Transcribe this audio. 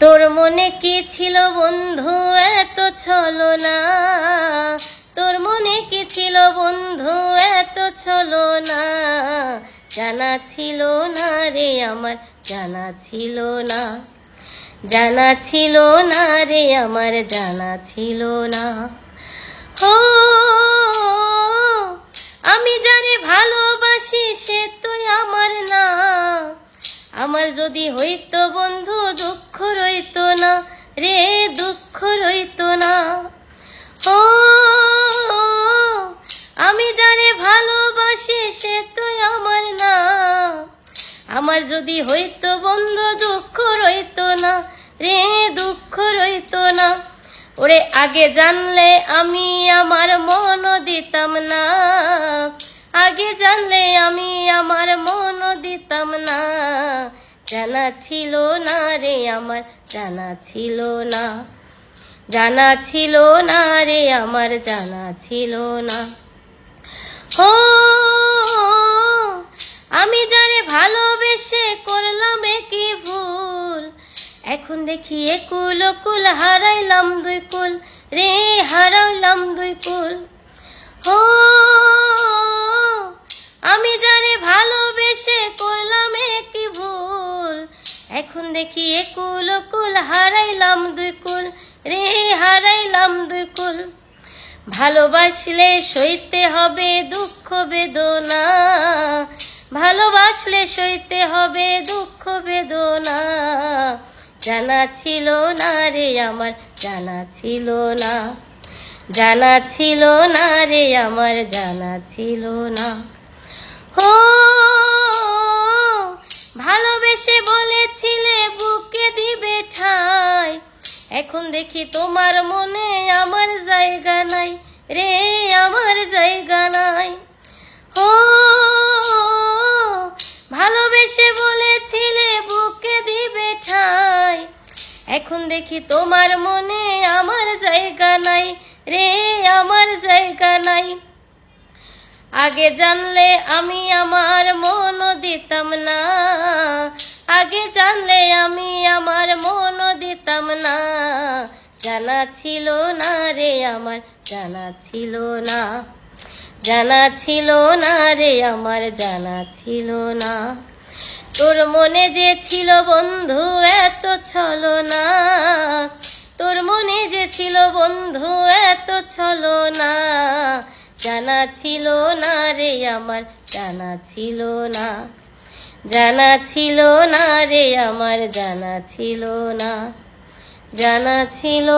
তোর মনে কি ছিল বন্ধু এত ছলনা, তোর মনে কি ছিল বন্ধু এত ছলনা, জানা ছিল না রে আমার, জানা ছিল না, জানা ছিল না রে আমার, জানা ছিল না। ও আমি যারে ভালোবাসি সে তুই আমার না, আমার যদি হইতো বন্ধু দুঃখ রইতো না রে, দুঃখ রইতো না। ও আমি যারে ভালোবাসি সে তুই আমার না, আমার যদি হইতো বন্ধু দুঃখ রইতো না রে, দুঃখ রইতো না। ওরে আগে জানলে আমি আমার মন দিতাম না, আগে জানলে আমি আমার মন দিতাম না, জানা ছিল না রে আমার, জানা ছিল না, জানা ছিল না রে আমার, জানা ছিল না। ও আমি যারে ভালোবেসে করলাম কি ভুল, এখন দেখি একুল কুল হারাইলাম দুই কুল রে, হারাইলাম দুই কুল। ও আমি যারে ভালোবেসে করলাম কি ভুল, এখন দেখি একুল কুল হারাইলাম দুই কুল রে, হারাইলাম দুই কুল। ভালোবাসলে সইতে হবে দুঃখ বেদনা, ভালোবাসলে সইতে হবে দুঃখ বেদনা, জানা ছিল না রে আমার, জানা ছিল না, জানা ছিল না রে আমার, জানা ছিল না। ও ভালোবেসে বলেছিলে বুকে দিবে ঠাই, এখন দেখি তোমার মনে আমার জায়গা নাই রে, আমার জায়গা নাই। ও ভালোবেসে বলেছিলে বুকে দিবে ঠাই, এখন দেখি তোমার মনে আমার জায়গা নাই রে, আমার জায়গা নাই। আগে জানলে আমি আমার মন দিতাম না, আগে জানলে আমি আমার মন দিতাম না, জানা ছিল না রে আমার, জানা ছিল না, জানা ছিল না রে আমার, জানা ছিল না। তোর মনে যে ছিল বন্ধু এত ছলনা, তোর মনে যে ছিল বন্ধু এত ছলনা, জানা ছিল না রে আমার, জানা ছিল না, জানা ছিল না রে আমার, জানা ছিল না, জানা ছিল।